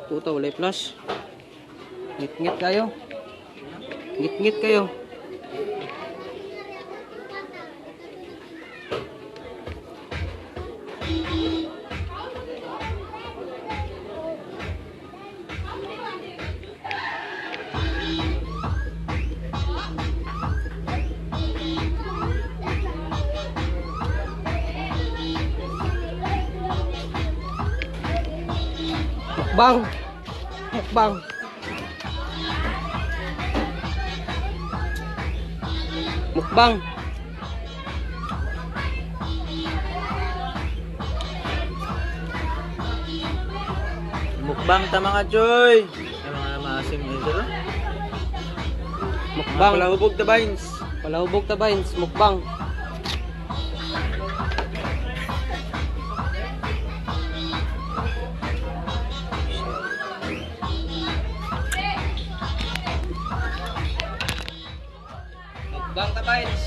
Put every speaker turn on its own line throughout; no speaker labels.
Tuta, walay flash. Ngit-ngit kayo. Ngit-ngit kayo. Mukbang. Mukbang. Mukbang.
Mukbang ta mga Joy. Ay mga maasim ito.
Mukbang.
Palahubog the vines.
Palahubog ta vines. Mukbang. Mukbang ta vines.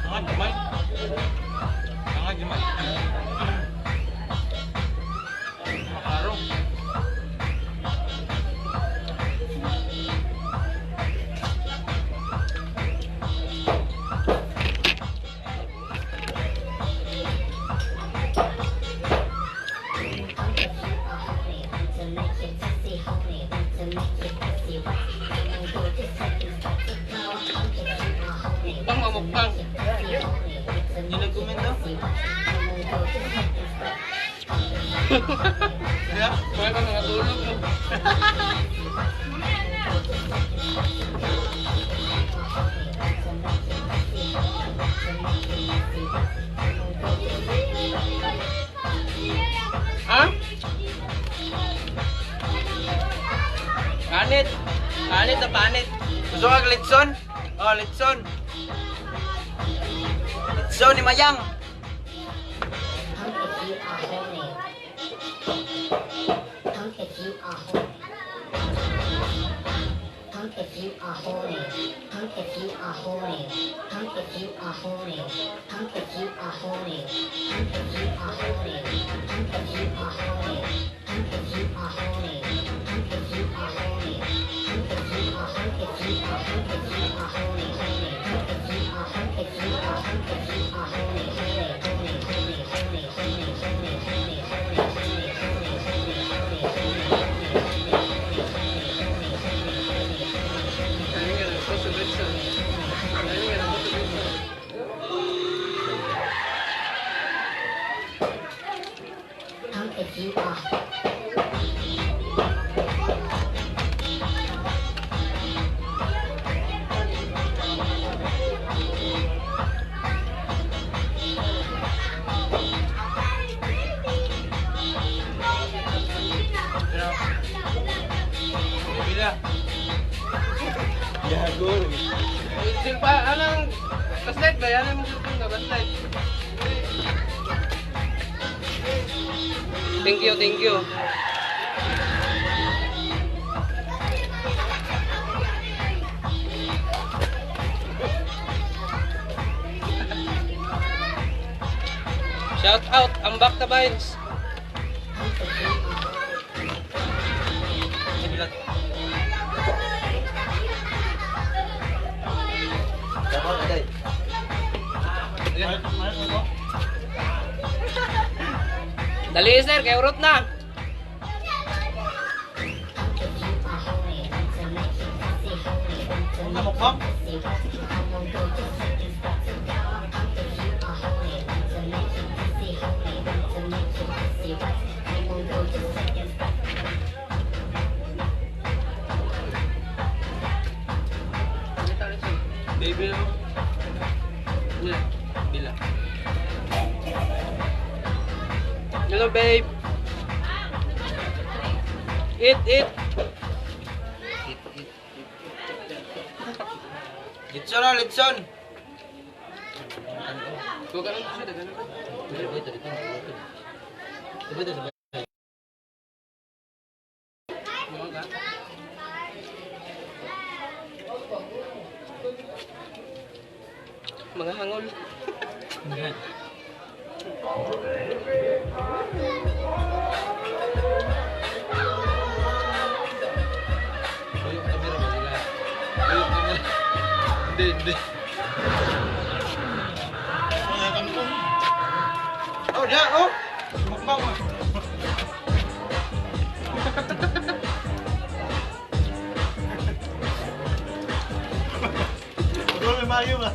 Angad gamay. Angad gamay. Makarong.
Mukbang o mukbang.
Hindi nag-comment daw.
Kaya, kaya ka nakatulog mo. Ha? Panit. Panit na panit.
Gusto ka litson? Oh, litson. Litson ni Mayang.
Bila.
Gago.
Silpa, anong baslight ba? Yan ang silpin ka, baslight. Thank you, thank you. Shout out, Ambak ta Vines.
Dapat day.
Dali sir, kay urot na.
Ano mukbang?
Baby, no? Yeah, bila. Hello, babe. Eat, eat.
Litson na, litson.
Huwag ka lang siya, dagan ka. Mga hangol.
Hindi.
Oh, ya, oh. Mukbang mo.
Ito may mayo ba?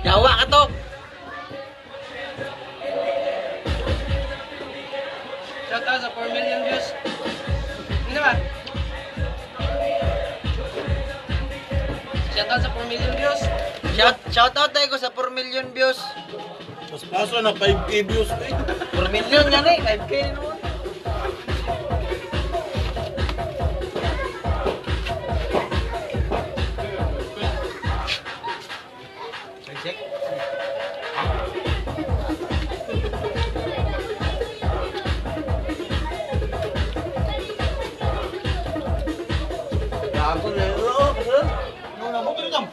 Yawa ka to.
Shout out sa 4 million views. Hindi naman. Shout out sa 4 million views.
Shout out tayo ko sa 4 million views.
Mas paso na 5K views.
4 million yan eh. 5K naman. Check. Gago na yun.
Ano na mo pinagam?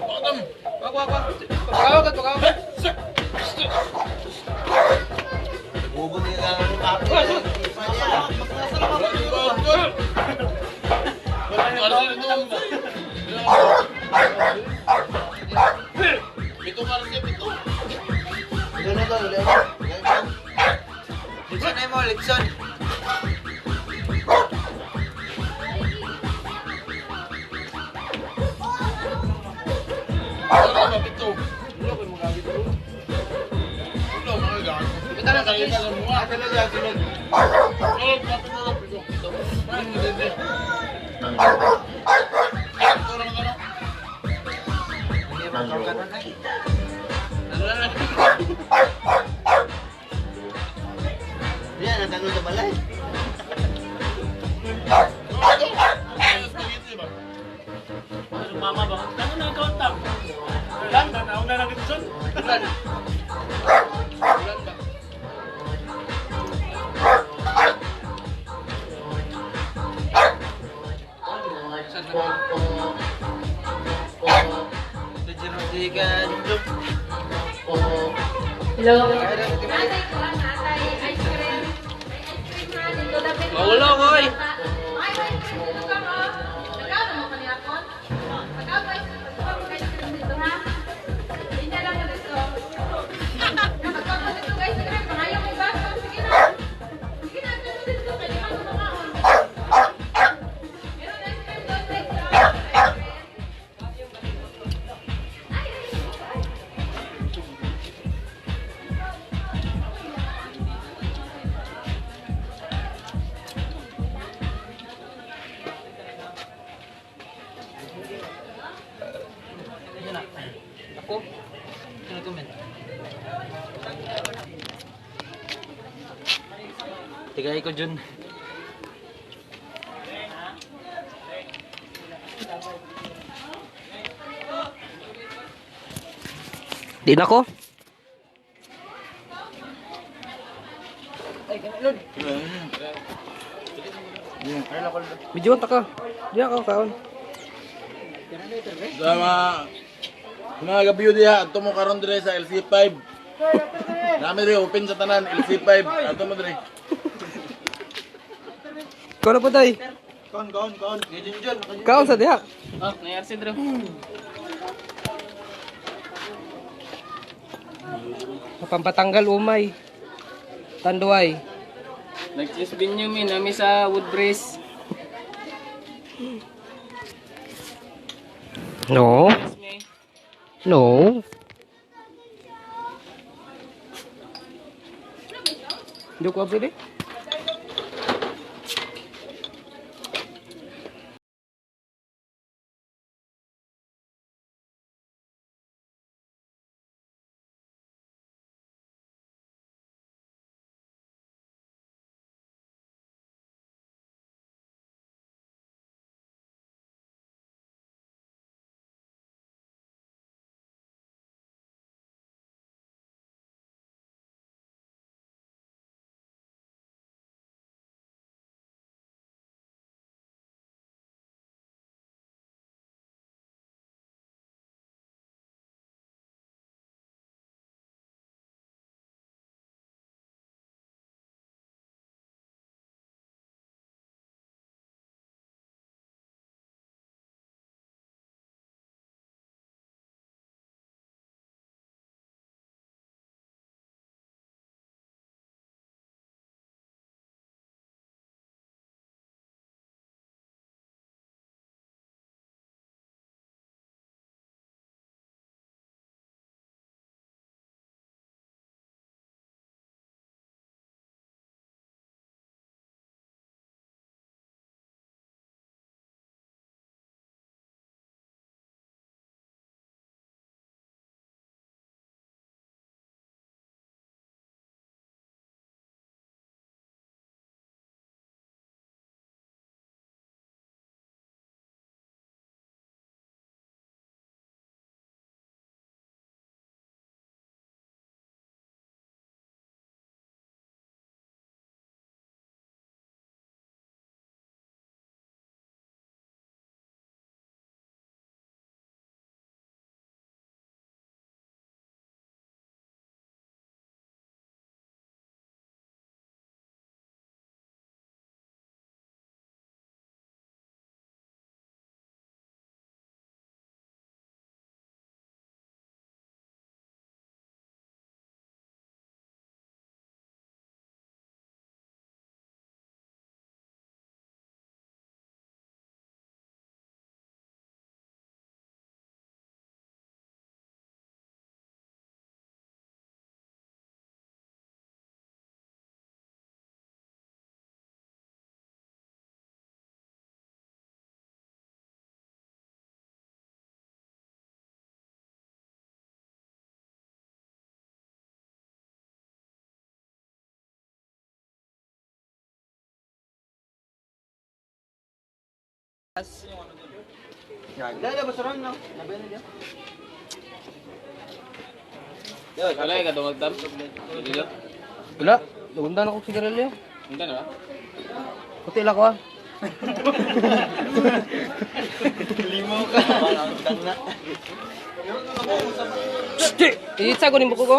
Pakadam.
Wag. Pagkawag.
Bubo nila ang tapo.
Pito ka rin pito.
Litson na mo, Litson.
Ano ba pito? Ulo ko mga pito. Ulo mga gago.
Kita na sa
Kita
kiss.
sa mga. Talaga sunod. Oh, kapit na pito. Hindi. Ito lang ano?
Hindi mo ito karoon ay. Yan, nagtanong sa balay.
Spaghetti ba?
Mama ba? Ano na ikaw tam? Lang, tanaw na lang ito son.
Ulan. Ulan ba? Saan na?
Tujuh-tujukan.
Hello.
Maulong, oy.
Ako? Sino comment? Tigay ko dyan.
Di na ko. Medyo ka. Di ako kaon.
Sa mga gabiyo diha, ato mo karon dire sa LC5. Nami dire open sa tanan LC5. Ato mo dire.
Kaon na po tay.
Kon. Gijinjon.
Kaon sa diha.
Oh, nangyari si Drew.
Pampatanggal umay. Tanduay.
Nag-cheese binyo mi nami sa wood brace.
No. No. Hindi ko pwede.
Dala ba sarang no? Nabay na diyan.
Wala ka dong magdam. Dilo.
Wala. Lugunda na ko sigarilyo.
Hindi na ba?
Puti lang ko ah.
Limaw ka. Parang na.
Itsa ko ni buko ko.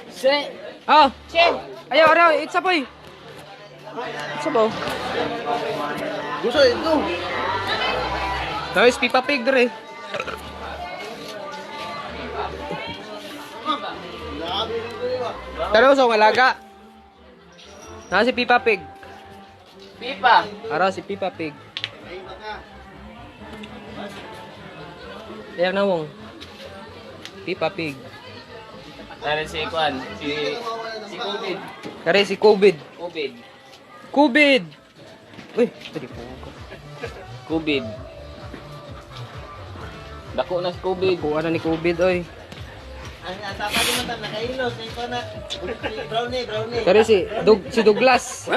Se.
Ah. Ayaw, araw. Itsa po eh. Itsa po.
Gusto ito.
Tapos pipa pig dre. Pero sa alaga. Na si Pipa Pig.
Pipa.
Araw si Pipa Pig. Ayan na mong. Pipa Pig.
Tara si Kwan. Si Covid.
Kare si COVID.
Covid.
COVID! Uy, tadi po ko.
Covid. Dako na si Covid.
Kuha na ni COVID, oy.
Ang atapa din man nakailos na ito na. Brownie.
Kare si Douglas.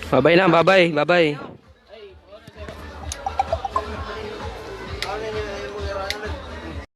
Bye-bye na, bye-bye. Bye-bye.